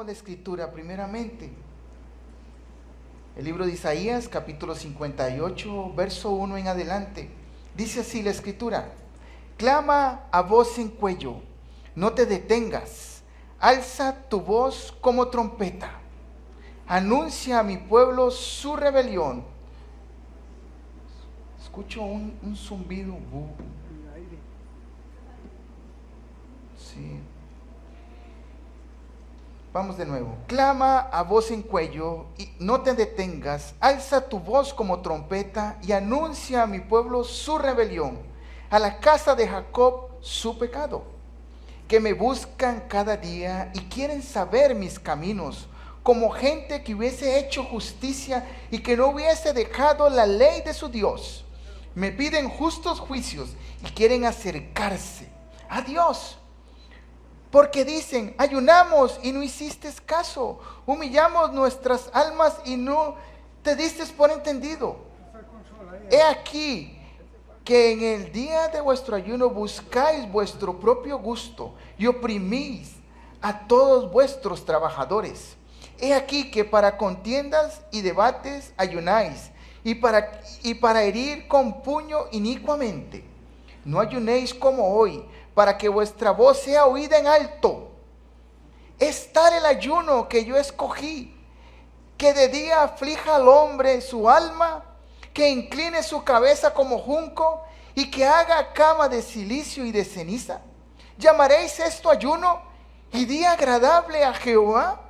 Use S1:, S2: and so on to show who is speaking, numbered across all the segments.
S1: leamos la escritura primeramente. El libro de Isaías, capítulo 58, verso 1 en adelante. Dice así la escritura: clama a voz en cuello, no te detengas, alza tu voz como trompeta, anuncia a mi pueblo su rebelión. Escucho un zumbido. Sí. Vamos de nuevo. Clama a voz en cuello y no te detengas. Alza tu voz como trompeta y anuncia a mi pueblo su rebelión, a la casa de Jacob su pecado. Que me buscan cada día y quieren saber mis caminos, como gente que hubiese hecho justicia y que no hubiese dejado la ley de su Dios. Me piden justos juicios y quieren acercarse a Dios. Porque dicen: ayunamos y no hiciste caso, humillamos nuestras almas y no te diste por entendido. He aquí que en el día de vuestro ayuno buscáis vuestro propio gusto y oprimís a todos vuestros trabajadores. He aquí que para contiendas y debates ayunáis, y para herir con puño inicuamente. No ayunéis como hoy, para que vuestra voz sea oída en alto. Es tal el ayuno que yo escogí, que de día aflija al hombre su alma, que incline su cabeza como junco, y que haga cama de cilicio y de ceniza. ¿Llamaréis esto ayuno y día agradable a Jehová?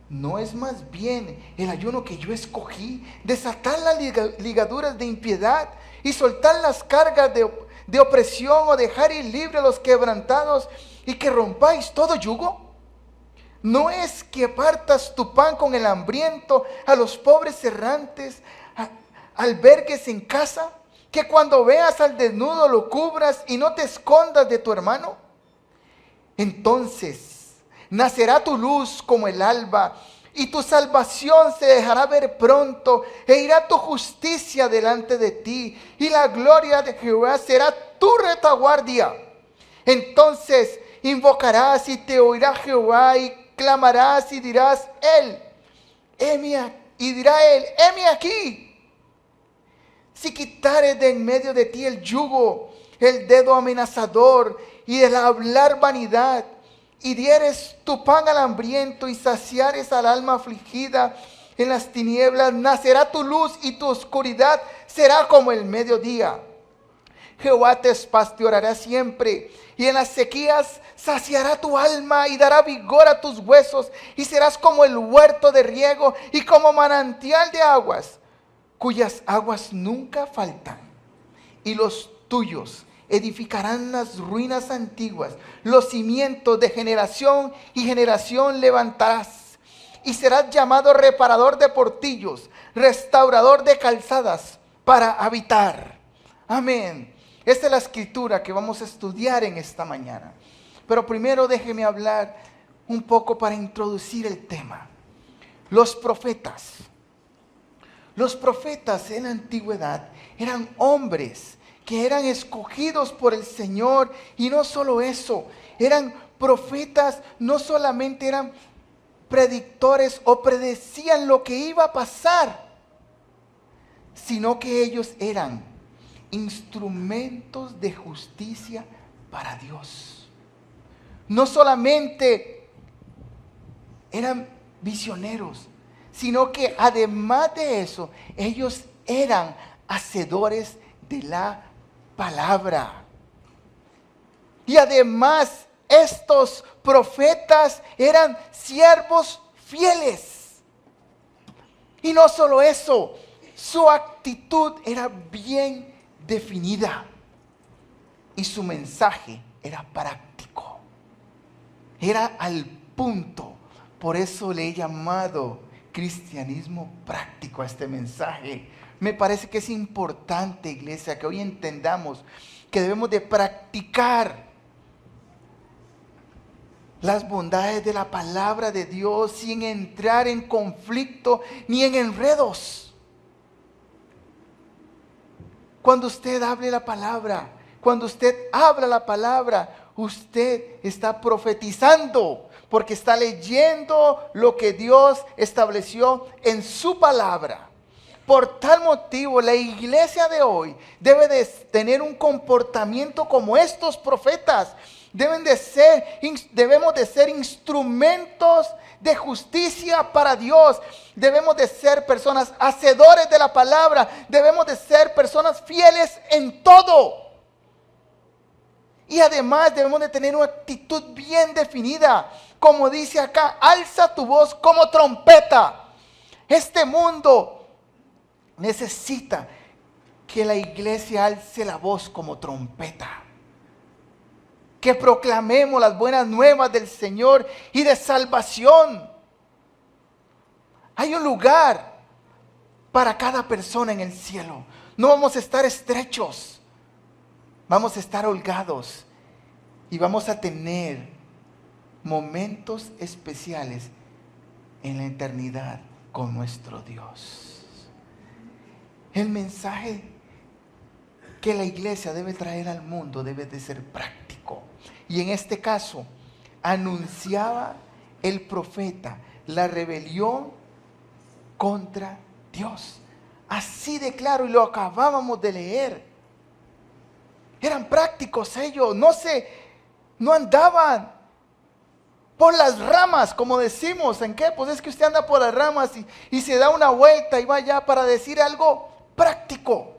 S1: ¿No es más bien el ayuno que yo escogí, desatar las ligaduras de impiedad y soltar las cargas de opresión, o dejar ir libre a los quebrantados y que rompáis todo yugo? ¿No es que apartas tu pan con el hambriento, a los pobres errantes, albergues en casa? ¿Que cuando veas al desnudo lo cubras y no te escondas de tu hermano? Entonces nacerá tu luz como el alba, y tu salvación se dejará ver pronto, e irá tu justicia delante de ti, y la gloria de Jehová será tu retaguardia. Entonces invocarás y te oirá Jehová, y clamarás y dirás él, heme aquí. Si quitares de en medio de ti el yugo, el dedo amenazador y el hablar vanidad, y dieres tu pan al hambriento y saciares al alma afligida, en las tinieblas nacerá tu luz y tu oscuridad será como el mediodía. Jehová te pastoreará siempre, y en las sequías saciará tu alma y dará vigor a tus huesos, y serás como el huerto de riego y como manantial de aguas, cuyas aguas nunca faltan, y los tuyos edificarán las ruinas antiguas. Los cimientos de generación y generación levantarás, y serás llamado reparador de portillos, restaurador de calzadas para habitar. Amén. Esta es la escritura que vamos a estudiar en esta mañana. Pero primero déjeme hablar un poco para introducir el tema. Los profetas. Los profetas en la antigüedad eran hombres que eran escogidos por el Señor, y no solo eso, eran profetas, no solamente eran predictores o predecían lo que iba a pasar, sino que ellos eran instrumentos de justicia para Dios. No solamente eran visioneros, sino que además de eso, ellos eran hacedores de la palabra. Y además, estos profetas eran siervos fieles. Y no solo eso, su actitud era bien definida y su mensaje era práctico, era al punto. Por eso le he llamado cristianismo práctico a este mensaje. Me parece que es importante, iglesia, que hoy entendamos que debemos de practicar las bondades de la palabra de Dios sin entrar en conflicto ni en enredos. Cuando usted hable la palabra, cuando usted habla la palabra, usted está profetizando, porque está leyendo lo que Dios estableció en su palabra. Por tal motivo, la iglesia de hoy debe de tener un comportamiento como estos profetas. Debemos de ser instrumentos de justicia para Dios. Debemos de ser personas hacedores de la palabra. Debemos de ser personas fieles en todo. Y además debemos de tener una actitud bien definida. Como dice acá, alza tu voz como trompeta. Este mundo necesita que la iglesia alce la voz como trompeta. Que proclamemos las buenas nuevas del Señor y de salvación. Hay un lugar para cada persona en el cielo. No vamos a estar estrechos. Vamos a estar holgados. Y vamos a tener momentos especiales en la eternidad con nuestro Dios. El mensaje que la iglesia debe traer al mundo debe de ser práctico. Y en este caso, anunciaba el profeta la rebelión contra Dios. Así de claro, y lo acabábamos de leer. Eran prácticos ellos, no andaban por las ramas, como decimos. ¿En qué? Pues es que usted anda por las ramas y se da una vuelta y va allá para decir algo práctico.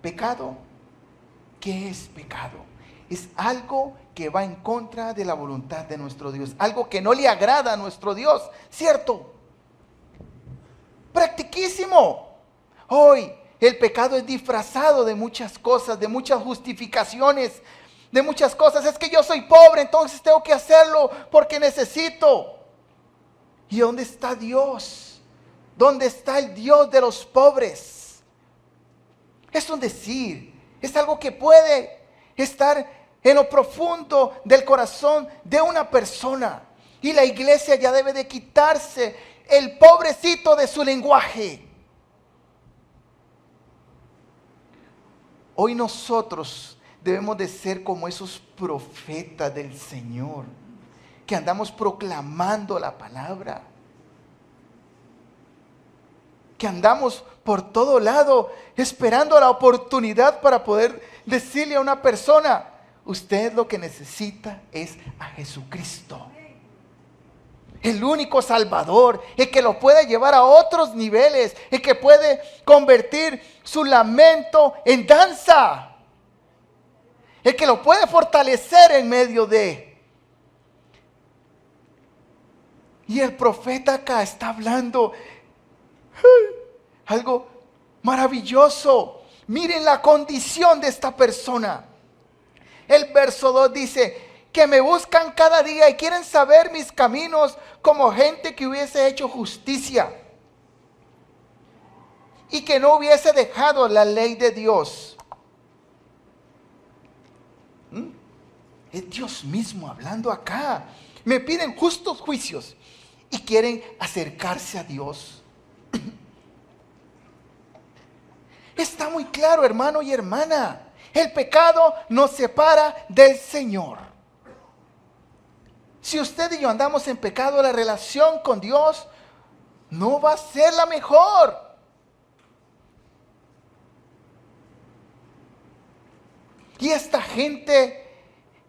S1: Pecado, ¿qué es pecado? Es algo que va en contra de la voluntad de nuestro Dios. Algo que no le agrada a nuestro Dios, ¿cierto? Practiquísimo. Hoy el pecado es disfrazado de muchas cosas, de muchas justificaciones, de muchas cosas. Es que yo soy pobre, entonces tengo que hacerlo porque necesito. ¿Y dónde está Dios? ¿Dónde está el Dios de los pobres? Es un decir, es algo que puede estar en lo profundo del corazón de una persona. Y la iglesia ya debe de quitarse el pobrecito de su lenguaje. Hoy nosotros debemos de ser como esos profetas del Señor, que andamos proclamando la palabra, que andamos por todo lado esperando la oportunidad para poder decirle a una persona: usted lo que necesita es a Jesucristo, el único Salvador, el que lo puede llevar a otros niveles, el que puede convertir su lamento en danza, el que lo puede fortalecer en medio de. Y el profeta acá está hablando algo maravilloso. Miren la condición de esta persona. El verso 2 dice: que me buscan cada día y quieren saber mis caminos, como gente que hubiese hecho justicia y que no hubiese dejado la ley de Dios. Es Dios mismo hablando acá. Me piden justos juicios y quieren acercarse a Dios. Está muy claro, hermano y hermana. El pecado nos separa del Señor. Si usted y yo andamos en pecado, la relación con Dios no va a ser la mejor. Y esta gente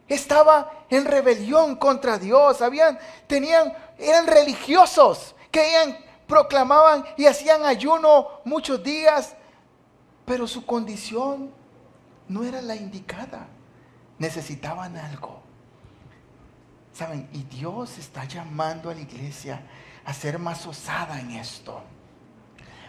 S1: estaba en rebelión contra Dios. Eran religiosos, proclamaban y hacían ayuno muchos días, pero su condición no era la indicada. Necesitaban algo. ¿Saben? Y Dios está llamando a la iglesia a ser más osada en esto.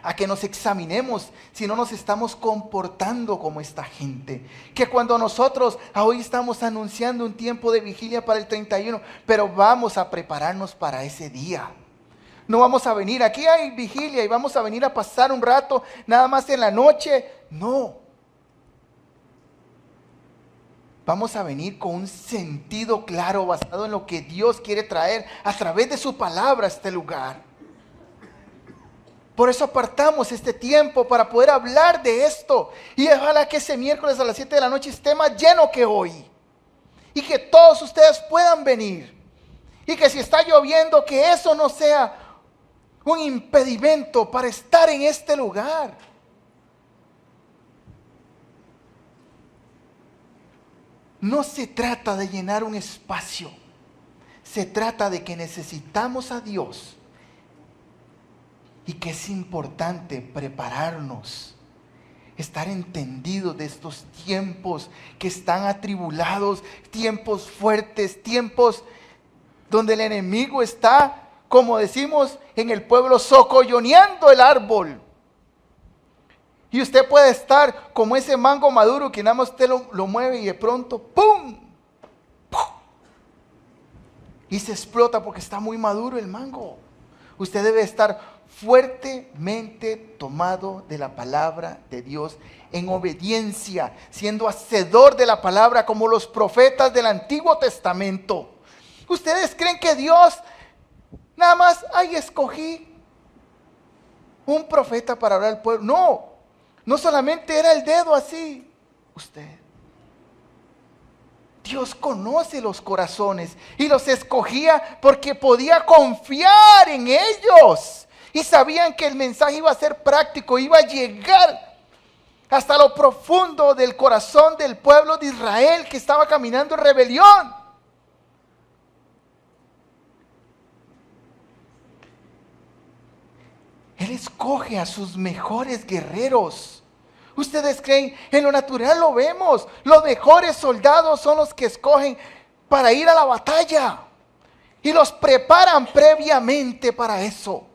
S1: A que nos examinemos si no nos estamos comportando como esta gente. Que cuando nosotros hoy estamos anunciando un tiempo de vigilia para el 31, pero vamos a prepararnos para ese día. No vamos a venir, aquí hay vigilia y vamos a venir a pasar un rato nada más en la noche. No. Vamos a venir con un sentido claro basado en lo que Dios quiere traer a través de su palabra a este lugar. Por eso apartamos este tiempo para poder hablar de esto. Y ojalá que ese miércoles a las 7 de la noche esté más lleno que hoy. y que todos ustedes puedan venir. Y que si está lloviendo, que eso no sea un impedimento para estar en este lugar. No se trata de llenar un espacio. Se trata de que necesitamos a Dios y que es importante prepararnos, estar entendidos de estos tiempos que están atribulados, tiempos fuertes, tiempos donde el enemigo está, como decimos en el pueblo, socolloneando el árbol. Y usted puede estar como ese mango maduro que nada más usted lo mueve y de pronto ¡pum! ¡Pum! Y se explota porque está muy maduro el mango. Usted debe estar fuertemente tomado de la palabra de Dios, en obediencia, siendo hacedor de la palabra como los profetas del Antiguo Testamento. ¿Ustedes creen que Dios nada más, escogí un profeta para hablar al pueblo? No solamente era el dedo así, usted. Dios conoce los corazones y los escogía porque podía confiar en ellos. Y sabían que el mensaje iba a ser práctico, iba a llegar hasta lo profundo del corazón del pueblo de Israel que estaba caminando en rebelión. Él escoge a sus mejores guerreros. ¿Ustedes creen? En lo natural lo vemos. Los mejores soldados son los que escogen para ir a la batalla. Y los preparan previamente para eso.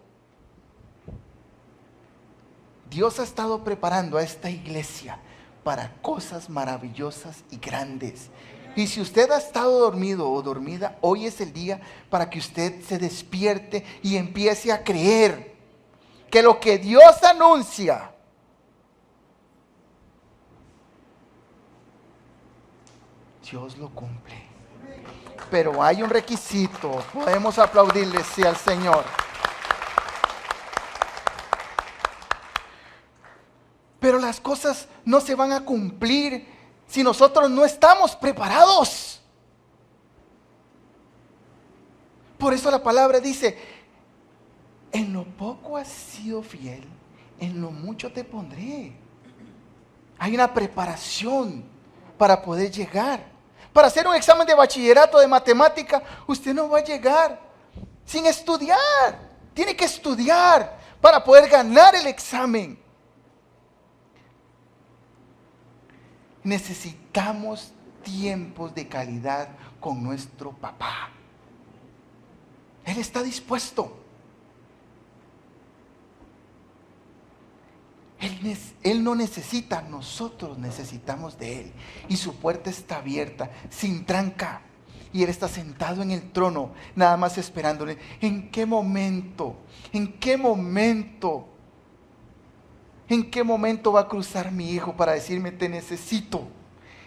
S1: Dios ha estado preparando a esta iglesia para cosas maravillosas y grandes. Y si usted ha estado dormido o dormida, hoy es el día para que usted se despierte y empiece a creer que lo que Dios anuncia Dios lo cumple. Pero hay un requisito. Podemos aplaudirle sí al Señor. Pero las cosas no se van a cumplir si nosotros no estamos preparados. Por eso la palabra dice: en lo poco has sido fiel, en lo mucho te pondré. Hay una preparación para poder llegar. Para hacer un examen de bachillerato de matemática, usted no va a llegar sin estudiar. Tiene que estudiar para poder ganar el examen. Necesitamos tiempos de calidad con nuestro papá. Él está dispuesto. Él no necesita, nosotros necesitamos de Él. Y su puerta está abierta, sin tranca. Y Él está sentado en el trono, nada más esperándole. ¿En qué momento? ¿En qué momento? ¿En qué momento va a cruzar mi hijo para decirme te necesito?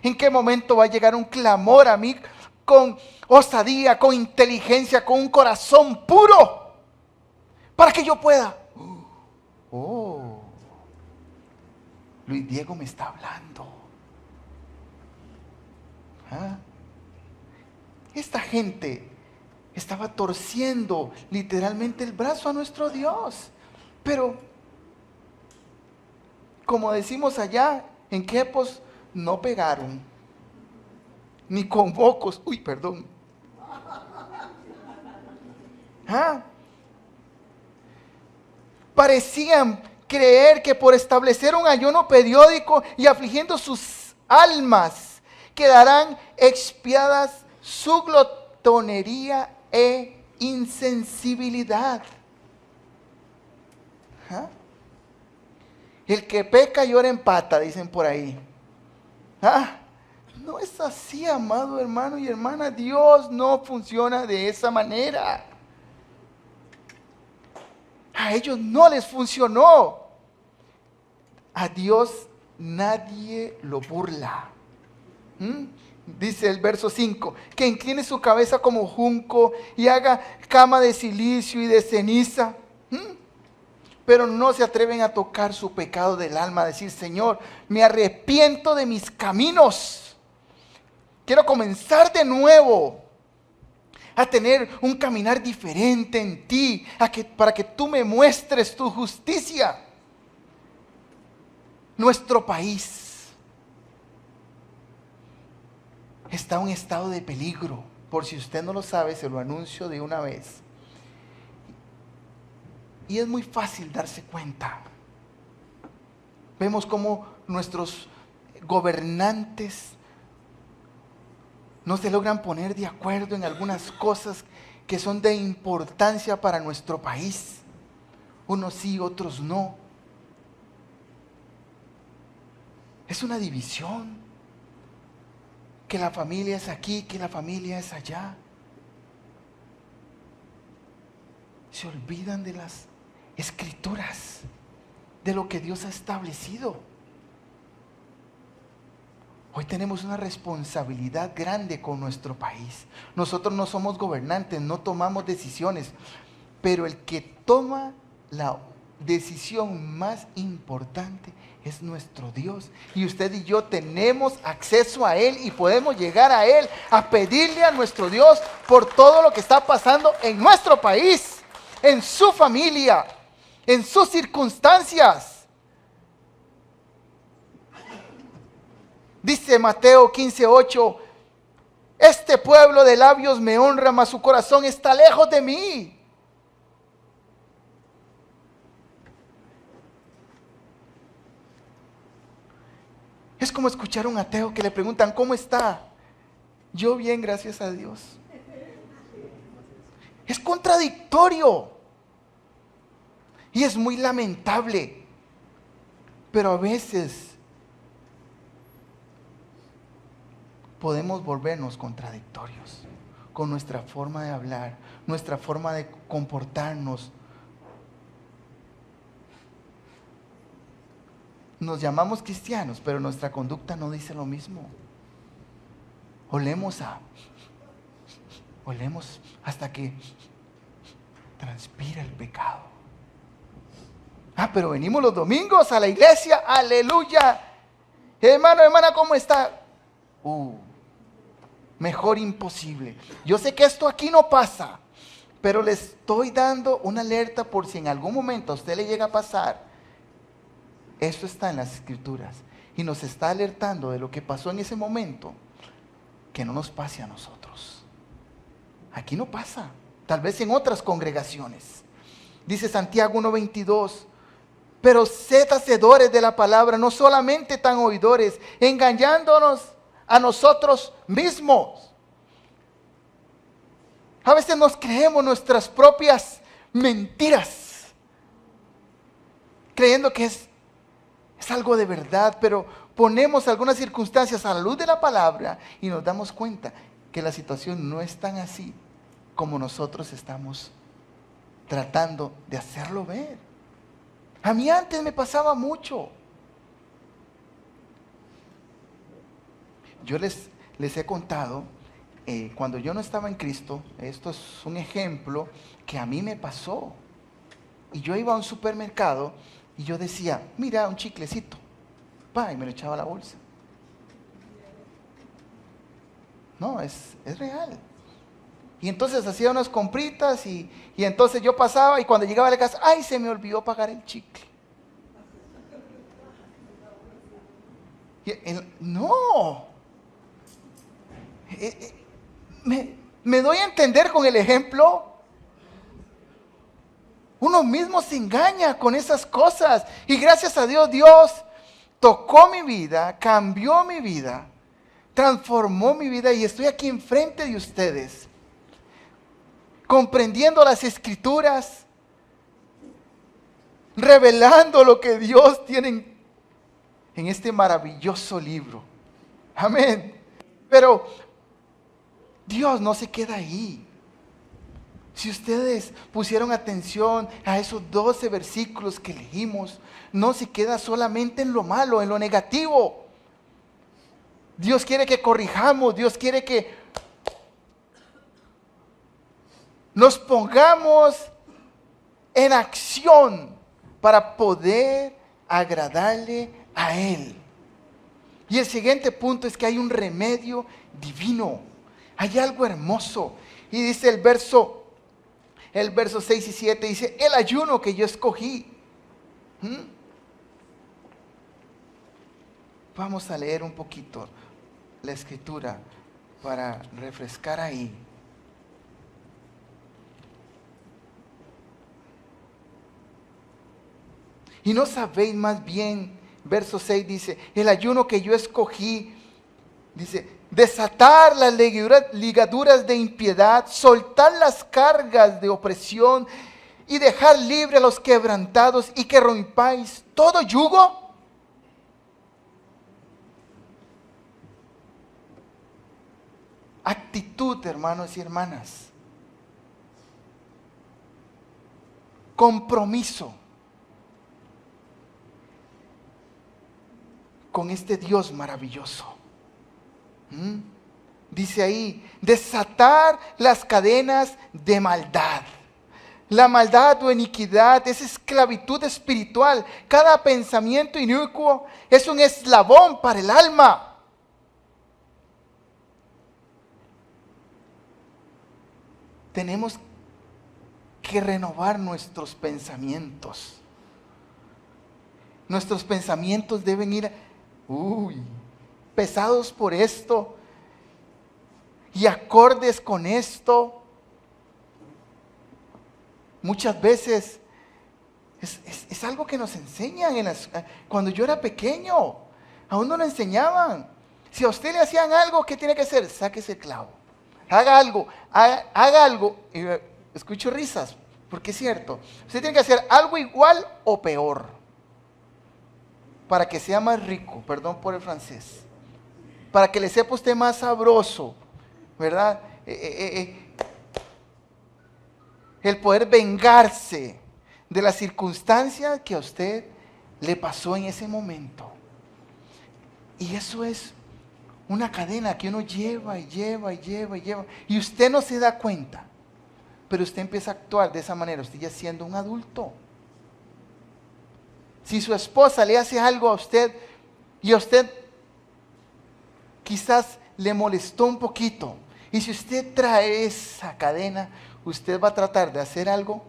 S1: ¿En qué momento va a llegar un clamor a mí con osadía, con inteligencia, con un corazón puro? Para que yo pueda. Luis Diego me está hablando. Esta gente estaba torciendo literalmente el brazo a nuestro Dios. Pero, como decimos allá, en Quepos no pegaron. Ni con mocos. Parecían creer que por establecer un ayuno periódico y afligiendo sus almas, quedarán expiadas su glotonería e insensibilidad. El que peca llora en pata, dicen por ahí. No es así, amado hermano y hermana. Dios no funciona de esa manera. A ellos no les funcionó. A Dios nadie lo burla. Dice el verso 5, que incline su cabeza como junco y haga cama de silicio y de ceniza. Pero no se atreven a tocar su pecado del alma, a decir: Señor, me arrepiento de mis caminos. Quiero comenzar de nuevo a tener un caminar diferente en ti, para que tú me muestres tu justicia. Nuestro país está en un estado de peligro. Por si usted no lo sabe, se lo anuncio de una vez. Y es muy fácil darse cuenta. Vemos cómo nuestros gobernantes no se logran poner de acuerdo en algunas cosas que son de importancia para nuestro país. Unos sí, otros no. Es una división. Que la familia es aquí, que la familia es allá. Se olvidan de las escrituras, de lo que Dios ha establecido. Hoy tenemos una responsabilidad grande con nuestro país. Nosotros no somos gobernantes, no tomamos decisiones, pero el que toma la decisión más importante es nuestro Dios. Y usted y yo tenemos acceso a Él y podemos llegar a Él a pedirle a nuestro Dios por todo lo que está pasando en nuestro país, en su familia, en sus circunstancias. Dice Mateo 15:8, este pueblo de labios me honra, mas su corazón está lejos de mí. Es como escuchar a un ateo que le preguntan, ¿cómo está? Yo bien, gracias a Dios. Es contradictorio. Y es muy lamentable. Pero a veces podemos volvernos contradictorios con nuestra forma de hablar, nuestra forma de comportarnos. Nos llamamos cristianos, pero nuestra conducta no dice lo mismo. Olemos hasta que transpira el pecado. Pero venimos los domingos a la iglesia, aleluya. Hermano, hermana, ¿cómo está? Mejor imposible. Yo sé que esto aquí no pasa, pero le estoy dando una alerta por si en algún momento a usted le llega a pasar. Esto está en las escrituras y nos está alertando de lo que pasó en ese momento, que no nos pase a nosotros. Aquí no pasa, tal vez en otras congregaciones. Dice Santiago 1:22, pero sed hacedores de la palabra, no solamente tan oidores, engañándonos a nosotros mismos. A veces nos creemos nuestras propias mentiras, creyendo que es algo de verdad, pero ponemos algunas circunstancias a la luz de la palabra y nos damos cuenta que la situación no es tan así como nosotros estamos tratando de hacerlo ver. A mí antes me pasaba mucho. Yo les he contado, cuando yo no estaba en Cristo, esto es un ejemplo que a mí me pasó. Y yo iba a un supermercado y yo decía, mira, un chiclecito. Y me lo echaba a la bolsa. No, es real. Y entonces hacía unas compritas y entonces yo pasaba y cuando llegaba a la casa, ¡ay, se me olvidó pagar el chicle! No. Me doy a entender con el ejemplo. Uno mismo se engaña con esas cosas. Y gracias a Dios, Dios tocó mi vida, cambió mi vida, transformó mi vida y estoy aquí enfrente de ustedes, comprendiendo las escrituras, revelando lo que Dios tiene en este maravilloso libro. Amén. Pero Dios no se queda ahí. Si ustedes pusieron atención a esos 12 versículos que leímos, no se queda solamente en lo malo, en lo negativo. Dios quiere que corrijamos, Dios quiere que nos pongamos en acción para poder agradarle a Él. Y el siguiente punto es que hay un remedio divino. Hay algo hermoso. Y dice el verso 6 y 7, dice, el ayuno que yo escogí. Vamos a leer un poquito la escritura para refrescar ahí. Y no sabéis más bien, verso 6 dice, el ayuno que yo escogí, dice, desatar las ligaduras de impiedad, soltar las cargas de opresión y dejar libre a los quebrantados y que rompáis todo yugo. Actitud, hermanos y hermanas. Compromiso con este Dios maravilloso. Dice ahí, desatar las cadenas de maldad. La maldad o iniquidad es esclavitud espiritual. Cada pensamiento inicuo es un eslabón para el alma. Tenemos que renovar nuestros pensamientos. Nuestros pensamientos deben ir pesados por esto y acordes con esto. Muchas veces es algo que nos enseñan cuando yo era pequeño. A uno lo enseñaban. Si a usted le hacían algo, ¿qué tiene que hacer? Sáquese el clavo. Haga algo. Y escucho risas, porque es cierto. Usted tiene que hacer algo igual o peor, para que sea más rico, perdón por el francés, para que le sepa usted más sabroso, ¿verdad? El poder vengarse de la circunstancia que a usted le pasó en ese momento. Y eso es una cadena que uno lleva y lleva. Y usted no se da cuenta. Pero usted empieza a actuar de esa manera. Usted ya siendo un adulto. Si su esposa le hace algo a usted y a usted quizás le molestó un poquito. Y si usted trae esa cadena, usted va a tratar de hacer algo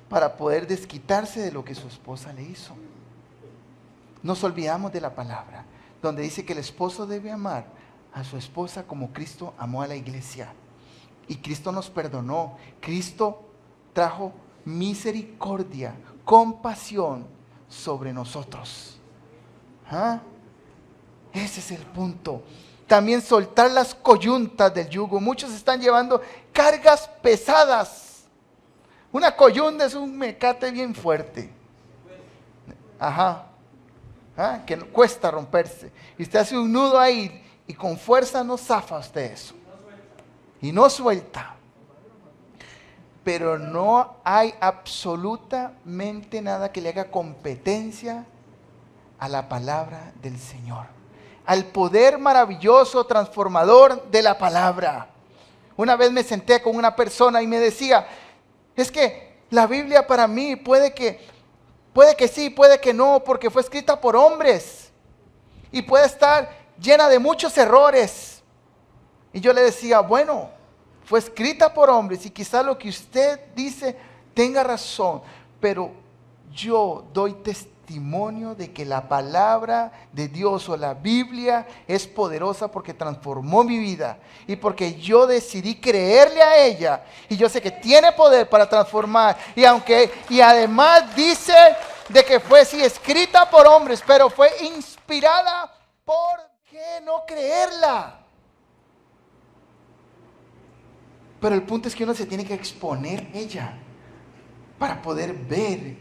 S1: para poder desquitarse de lo que su esposa le hizo. Nos olvidamos de la palabra, donde dice que el esposo debe amar a su esposa como Cristo amó a la iglesia. Y Cristo nos perdonó. Cristo trajo misericordia, compasión sobre nosotros. Ese es el punto. También soltar las coyuntas del yugo. Muchos están llevando cargas pesadas. Una coyunta es un mecate bien fuerte. Que cuesta romperse. Y usted hace un nudo ahí y con fuerza no zafa usted eso. Y no suelta. Pero no hay absolutamente nada que le haga competencia a la palabra del Señor. Al poder maravilloso, transformador de la palabra. Una vez me senté con una persona y me decía, es que la Biblia para mí puede que sí, puede que no, porque fue escrita por hombres. Y puede estar llena de muchos errores. Y yo le decía, bueno, fue escrita por hombres y quizá lo que usted dice tenga razón, pero yo doy testimonio de que la palabra de Dios o la Biblia es poderosa porque transformó mi vida y porque yo decidí creerle a ella y yo sé que tiene poder para transformar y además dice de que fue sí escrita por hombres, pero fue inspirada. ¿Por qué no creerla? Pero el punto es que uno se tiene que exponer a ella para poder ver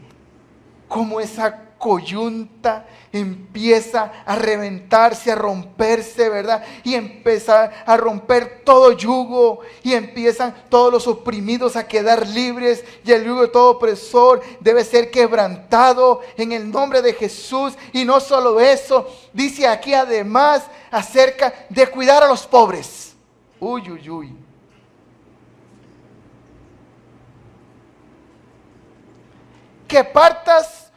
S1: cómo esa coyunta empieza a reventarse, a romperse, ¿verdad? Y empieza a romper todo yugo y empiezan todos los oprimidos a quedar libres y el yugo de todo opresor debe ser quebrantado en el nombre de Jesús. Y no solo eso, dice aquí además acerca de cuidar a los pobres. Uy. Que partas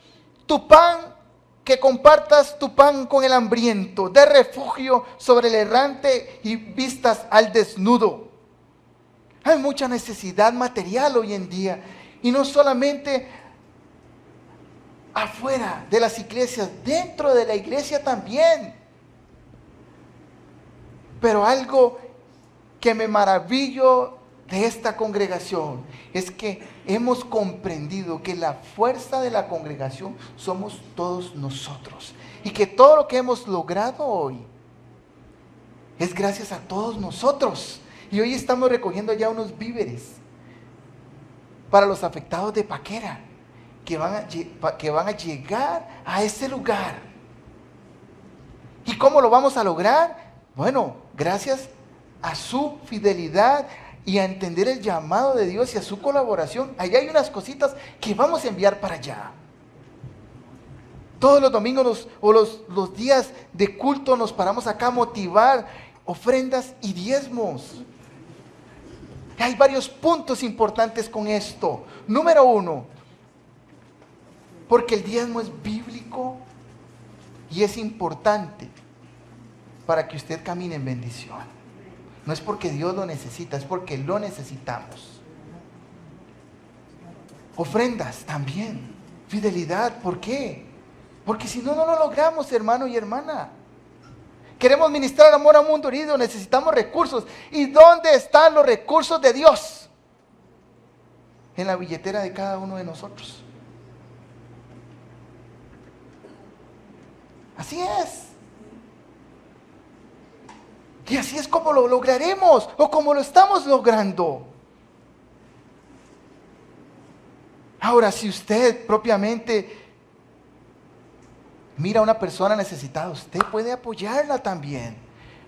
S1: tu pan que compartas tu pan con el hambriento, de refugio sobre el errante y vistas al desnudo. Hay mucha necesidad material hoy en día, y no solamente afuera de las iglesias, dentro de la iglesia también. Pero algo que me maravillo de esta congregación es que hemos comprendido que la fuerza de la congregación somos todos nosotros, y que todo lo que hemos logrado hoy es gracias a todos nosotros. Y hoy estamos recogiendo ya unos víveres para los afectados de Paquera, que van a llegar a ese lugar. ¿Y cómo lo vamos a lograr? Bueno, gracias a su fidelidad y a entender el llamado de Dios y a su colaboración. Allá hay unas cositas que vamos a enviar para allá. Todos los domingos los días de culto nos paramos acá a motivar ofrendas y diezmos. Hay varios puntos importantes con esto. Número 1, porque el diezmo es bíblico y es importante para que usted camine en bendición. No es porque Dios lo necesita, es porque lo necesitamos. Ofrendas también. Fidelidad, ¿por qué? Porque si no, no lo logramos, hermano y hermana. Queremos ministrar amor a un mundo herido, necesitamos recursos. ¿Y dónde están los recursos de Dios? En la billetera de cada uno de nosotros. Así es. Y así es como lo lograremos, o como lo estamos logrando. Ahora, si usted propiamente mira a una persona necesitada, usted puede apoyarla también.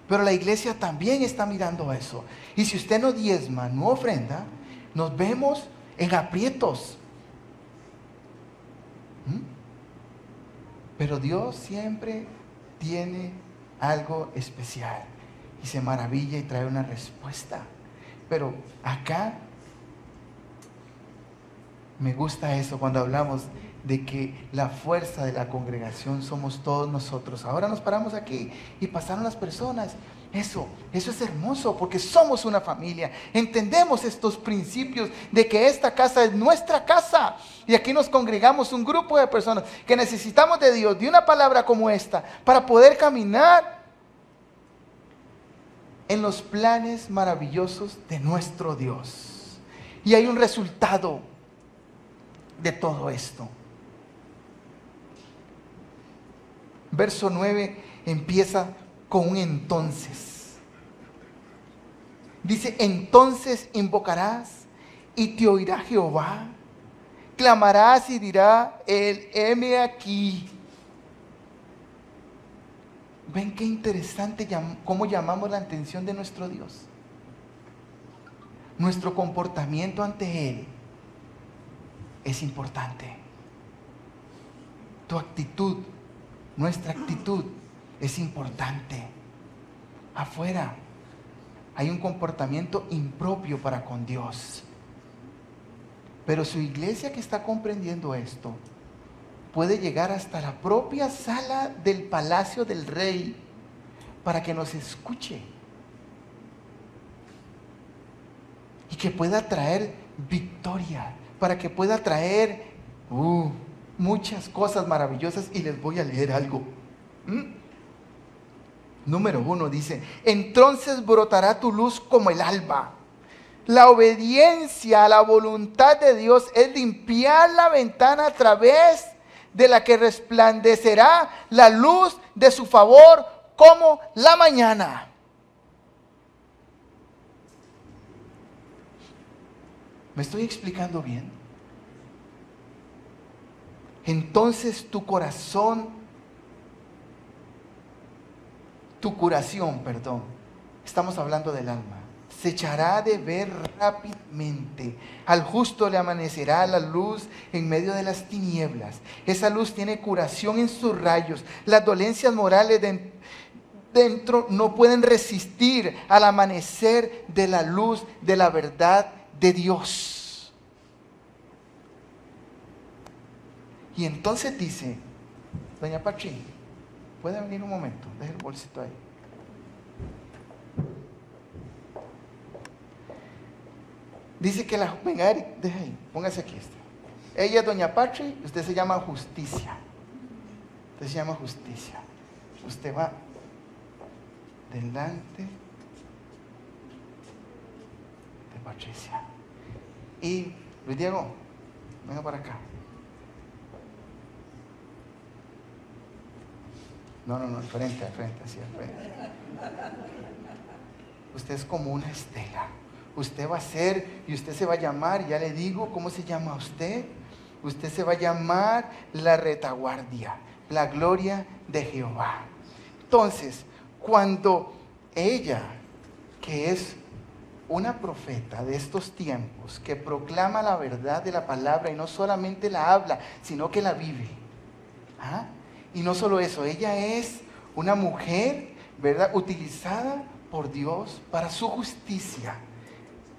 S1: Pero la iglesia también está mirando eso. Y si usted no diezma, no ofrenda, nos vemos en aprietos. Pero Dios siempre tiene algo especial. Y se maravilla y trae una respuesta. Pero acá me gusta eso cuando hablamos de que la fuerza de la congregación somos todos nosotros. Ahora nos paramos aquí y pasaron las personas. Eso es hermoso porque somos una familia. Entendemos estos principios de que esta casa es nuestra casa. Y aquí nos congregamos un grupo de personas que necesitamos de Dios, de una palabra como esta, para poder caminar en los planes maravillosos de nuestro Dios. Y hay un resultado de todo esto. Verso 9 empieza con un entonces. Dice, entonces invocarás y te oirá Jehová. Clamarás y dirá él, heme aquí. ¿Ven qué interesante cómo llamamos la atención de nuestro Dios? Nuestro comportamiento ante Él es importante. Tu actitud, nuestra actitud es importante. Afuera hay un comportamiento impropio para con Dios. Pero su iglesia que está comprendiendo esto puede llegar hasta la propia sala del palacio del rey para que nos escuche y que pueda traer victoria, para que pueda traer muchas cosas maravillosas. Y les voy a leer algo. Número 1 dice, entonces brotará tu luz como el alba. La obediencia a la voluntad de Dios es limpiar la ventana a través de la que resplandecerá la luz de su favor como la mañana. ¿Me estoy explicando bien? Entonces tu curación, estamos hablando del alma, se echará de ver rápidamente. Al justo le amanecerá la luz en medio de las tinieblas. Esa luz tiene curación en sus rayos. Las dolencias morales dentro no pueden resistir al amanecer de la luz de la verdad de Dios. Y entonces dice, Doña Pachi, ¿puede venir un momento? Deje el bolsito ahí. Dice que la... Venga, Eric, deje ahí, póngase aquí. Ella es Doña Pachi, usted se llama Justicia. Usted se llama Justicia. Usted va delante de Patricia. Y Luis Diego, venga para acá. No, al frente, así al frente. Usted es como una estela. Usted va a ser, y usted se va a llamar, ya le digo cómo se llama usted. Usted se va a llamar la retaguardia, la gloria de Jehová. Entonces, cuando ella, que es una profeta de estos tiempos, que proclama la verdad de la palabra y no solamente la habla, sino que la vive. ¿Ah? Y no solo eso, ella es una mujer, ¿verdad?, utilizada por Dios para su justicia.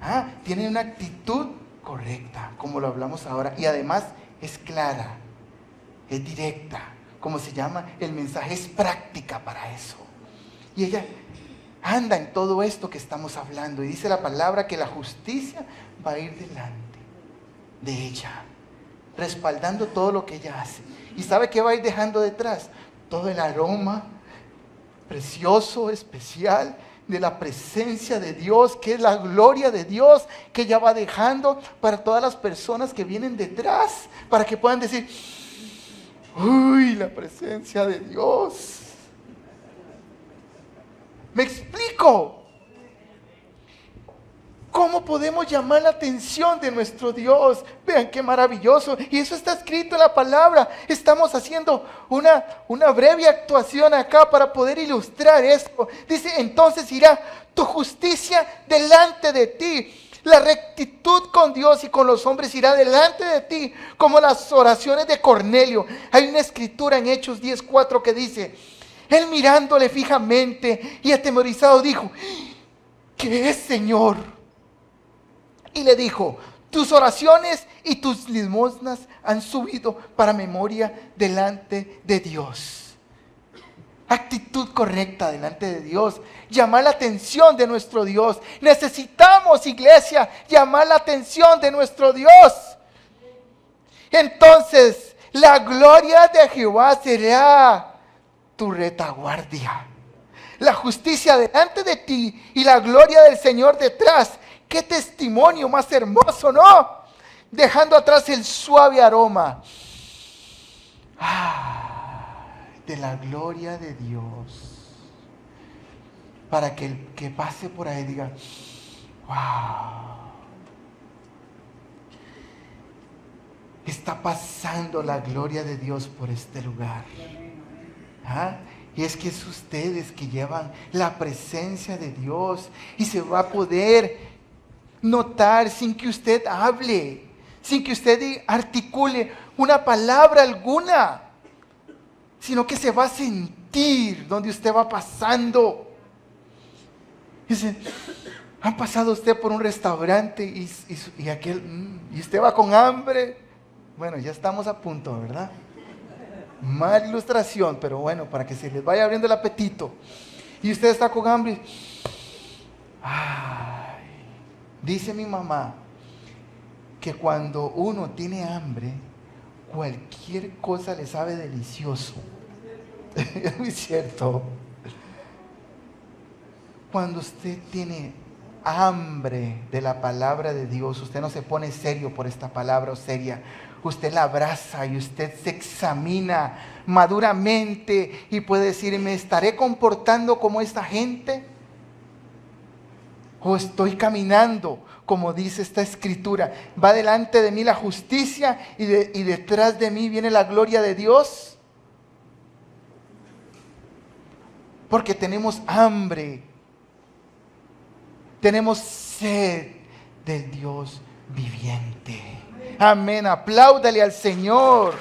S1: ¿Ah? Tiene una actitud correcta, como lo hablamos ahora, y además es clara, es directa, como se llama, el mensaje es práctica para eso. Y ella anda en todo esto que estamos hablando, y dice la palabra que la justicia va a ir delante de ella, respaldando todo lo que ella hace. ¿Y sabe qué va a ir dejando detrás? Todo el aroma precioso, especial, de la presencia de Dios, que es la gloria de Dios, que ella va dejando para todas las personas que vienen detrás, para que puedan decir, uy, la presencia de Dios. ¿Me explico? ¿Cómo podemos llamar la atención de nuestro Dios? Vean qué maravilloso. Y eso está escrito en la palabra. Estamos haciendo una breve actuación acá para poder ilustrar esto. Dice, entonces irá tu justicia delante de ti. La rectitud con Dios y con los hombres irá delante de ti, como las oraciones de Cornelio. Hay una escritura en Hechos 10:4 que dice, él mirándole fijamente y atemorizado dijo, ¿qué es, Señor? Y le dijo, tus oraciones y tus limosnas han subido para memoria delante de Dios. Actitud correcta delante de Dios. Llamar la atención de nuestro Dios. Necesitamos, iglesia, llamar la atención de nuestro Dios. Entonces, la gloria de Jehová será tu retaguardia. La justicia delante de ti y la gloria del Señor detrás. ¡Qué testimonio más hermoso!, ¿no? Dejando atrás el suave aroma de la gloria de Dios. Para que el que pase por ahí diga, wow, está pasando la gloria de Dios por este lugar. ¿Ah? Y es que es ustedes que llevan la presencia de Dios y se va a poder notar sin que usted hable, sin que usted articule una palabra alguna, sino que se va a sentir donde usted va pasando. Dice, ¿ha pasado usted por un restaurante y usted va con hambre? Bueno, ya estamos a punto, ¿verdad? Mala ilustración, pero bueno, para que se les vaya abriendo el apetito. Y usted está con hambre. Dice mi mamá que cuando uno tiene hambre, cualquier cosa le sabe delicioso. Es muy cierto. Cuando usted tiene hambre de la palabra de Dios, usted no se pone serio por esta palabra o seria. Usted la abraza y usted se examina maduramente y puede decir, ¿me estaré comportando como esta gente? ¿O estoy caminando como dice esta escritura? ¿Va delante de mí la justicia y detrás de mí viene la gloria de Dios? Porque tenemos hambre, tenemos sed del Dios viviente. Amén, apláudale al Señor.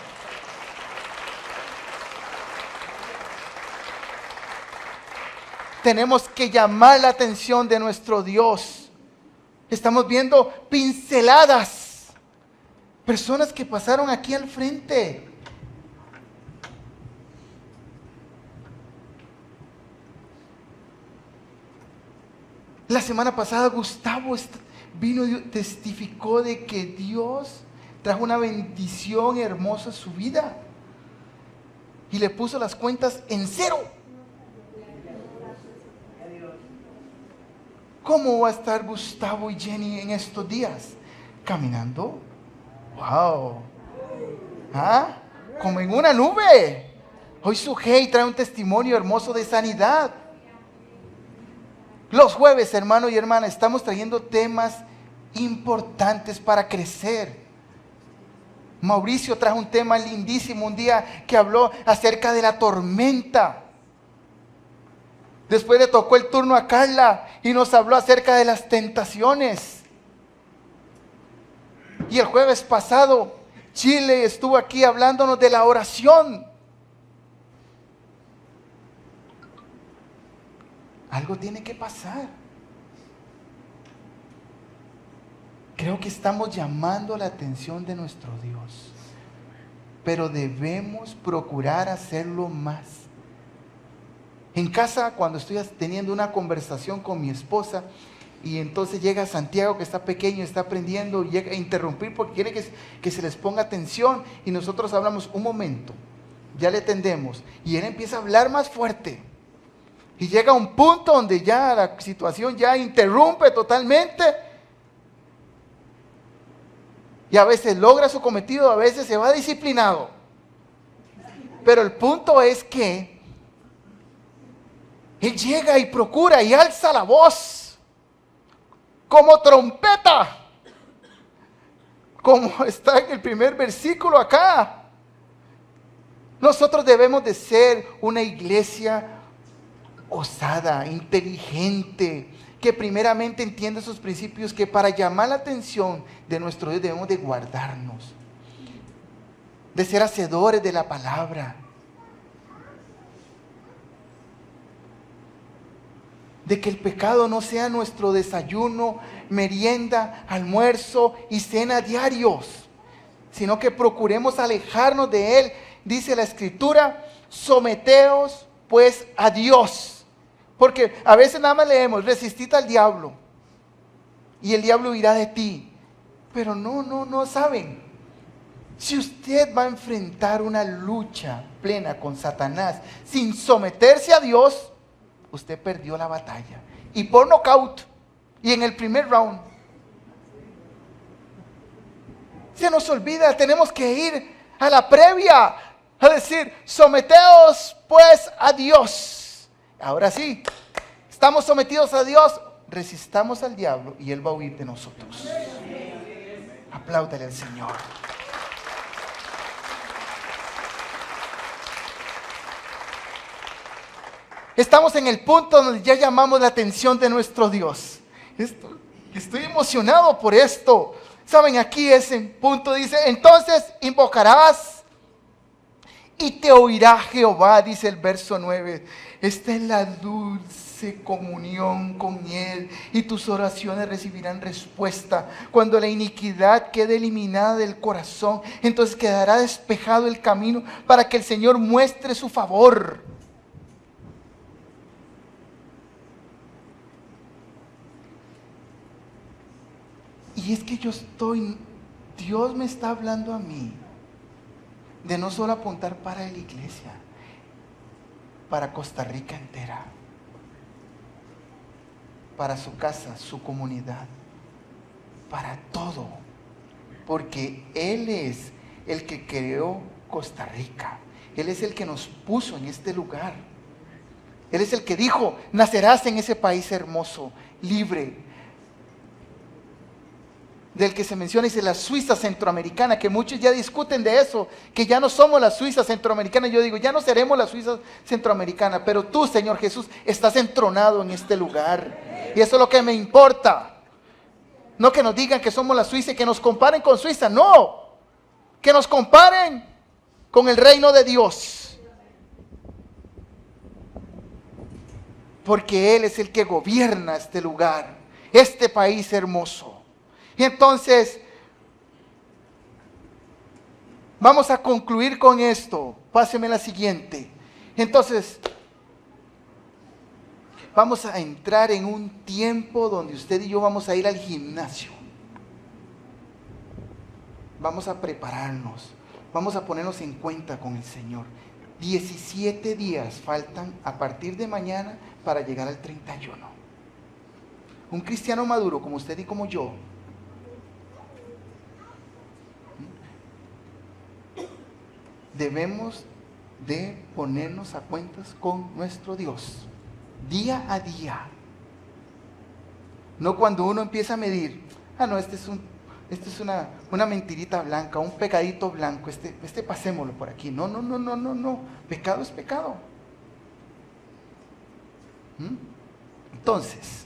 S1: Tenemos que llamar la atención de nuestro Dios. Estamos viendo pinceladas. Personas que pasaron aquí al frente. La semana pasada Gustavo vino y testificó de que Dios trajo una bendición hermosa a su vida y le puso las cuentas en cero. ¿Cómo va a estar Gustavo y Jenny en estos días? ¿Caminando? ¡Wow! ¿Ah? Como en una nube. Hoy su Hey trae un testimonio hermoso de sanidad. Los jueves, hermano y hermana, estamos trayendo temas importantes para crecer. Mauricio trajo un tema lindísimo un día que habló acerca de la tormenta. Después le tocó el turno a Carla y nos habló acerca de las tentaciones. Y el jueves pasado, Chile estuvo aquí hablándonos de la oración. Algo tiene que pasar. Creo que estamos llamando la atención de nuestro Dios, pero debemos procurar hacerlo más. En casa, cuando estoy teniendo una conversación con mi esposa, y entonces llega Santiago, que está pequeño, está aprendiendo, y llega a interrumpir porque quiere que se les ponga atención, y nosotros hablamos un momento, ya le atendemos, y él empieza a hablar más fuerte, y llega a un punto donde ya la situación ya interrumpe totalmente, y a veces logra su cometido, a veces se va disciplinado, pero el punto es que él llega y procura y alza la voz como trompeta, como está en el primer versículo acá. Nosotros debemos de ser una iglesia osada, inteligente, que primeramente entiende esos principios, que para llamar la atención de nuestro Dios debemos de guardarnos, de ser hacedores de la palabra, de que el pecado no sea nuestro desayuno, merienda, almuerzo y cena diarios, sino que procuremos alejarnos de él. Dice la Escritura, someteos pues a Dios, porque a veces nada más leemos, resistid al diablo y el diablo huirá de ti, pero no saben. Si usted va a enfrentar una lucha plena con Satanás sin someterse a Dios, usted perdió la batalla. Y por nocaut. Y en el primer round. Se nos olvida, tenemos que ir a la previa. A decir, someteos pues a Dios. Ahora sí, estamos sometidos a Dios. Resistamos al diablo y él va a huir de nosotros. Apláudale al Señor. Estamos en el punto donde ya llamamos la atención de nuestro Dios. Estoy emocionado por esto. Saben, aquí ese punto dice, entonces invocarás y te oirá Jehová, dice el verso 9. Esta es la dulce comunión con Él y tus oraciones recibirán respuesta. Cuando la iniquidad quede eliminada del corazón, entonces quedará despejado el camino para que el Señor muestre su favor. Y es que Dios me está hablando a mí de no solo apuntar para la iglesia, para Costa Rica entera, para su casa, su comunidad, para todo, porque Él es el que creó Costa Rica, Él es el que nos puso en este lugar, Él es el que dijo, nacerás en ese país hermoso, libre, del que se menciona, dice la Suiza centroamericana, que muchos ya discuten de eso, que ya no somos la Suiza centroamericana. Yo digo, ya no seremos la Suiza centroamericana, pero tú, Señor Jesús, estás entronado en este lugar, y eso es lo que me importa. No que nos digan que somos la Suiza y que nos comparen con Suiza, no, que nos comparen con el reino de Dios, porque Él es el que gobierna este lugar, este país hermoso. Y entonces, vamos a concluir con esto. Páseme la siguiente. Entonces, vamos a entrar en un tiempo donde usted y yo vamos a ir al gimnasio. Vamos a prepararnos, vamos a ponernos en cuenta con el Señor. 17 días faltan a partir de mañana para llegar al 31. Un cristiano maduro como usted y como yo, debemos de ponernos a cuentas con nuestro Dios, día a día. No cuando uno empieza a medir, no, este es una mentirita blanca, un pecadito blanco, este pasémoslo por aquí. No, pecado es pecado. Entonces,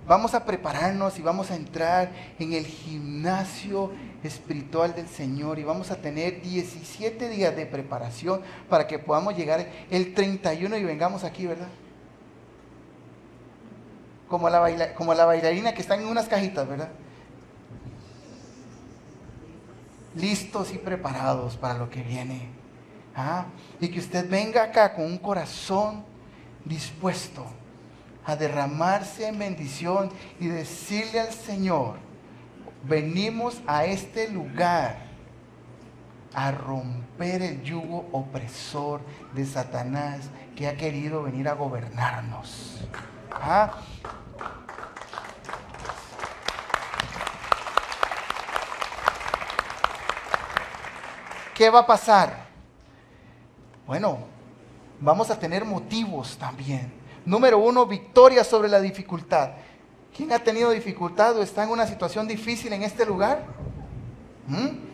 S1: vamos a prepararnos y vamos a entrar en el gimnasio espiritual del Señor y vamos a tener 17 días de preparación para que podamos llegar el 31 y vengamos aquí, ¿verdad? Como la bailarina que están en unas cajitas, ¿verdad? Listos y preparados para lo que viene. Y que usted venga acá con un corazón dispuesto a derramarse en bendición y decirle al Señor: venimos a este lugar a romper el yugo opresor de Satanás que ha querido venir a gobernarnos. ¿Qué va a pasar? Bueno, vamos a tener motivos también. Número 1, victoria sobre la dificultad. ¿Quién ha tenido dificultad o está en una situación difícil en este lugar?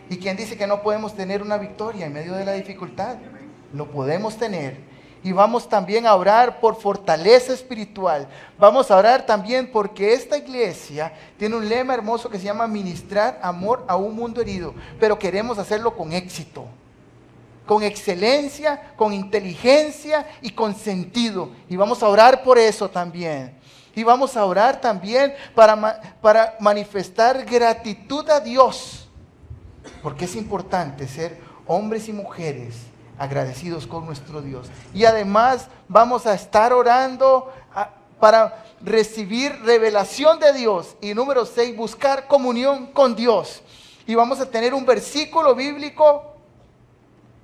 S1: ¿Y quién dice que no podemos tener una victoria en medio de la dificultad? Lo podemos tener. Y vamos también a orar por fortaleza espiritual. Vamos a orar también porque esta iglesia tiene un lema hermoso que se llama ministrar amor a un mundo herido. Pero queremos hacerlo con éxito, con excelencia, con inteligencia y con sentido. Y vamos a orar por eso también. Y vamos a orar también para manifestar gratitud a Dios. Porque es importante ser hombres y mujeres agradecidos con nuestro Dios. Y además vamos a estar orando para recibir revelación de Dios. Y número 6, buscar comunión con Dios. Y vamos a tener un versículo bíblico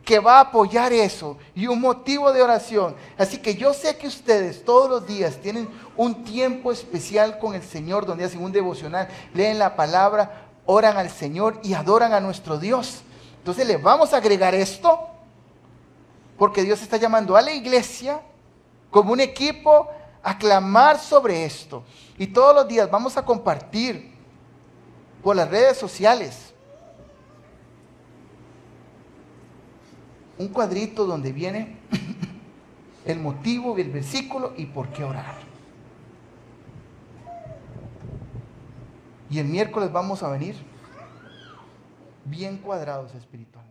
S1: que va a apoyar eso y un motivo de oración. Así que yo sé que ustedes todos los días tienen un tiempo especial con el Señor donde hacen un devocional, leen la palabra, oran al Señor y adoran a nuestro Dios. Entonces le vamos a agregar esto porque Dios está llamando a la iglesia como un equipo a clamar sobre esto. Y todos los días vamos a compartir por las redes sociales un cuadrito donde viene el motivo del versículo y por qué orar. Y el miércoles vamos a venir bien cuadrados espiritualmente.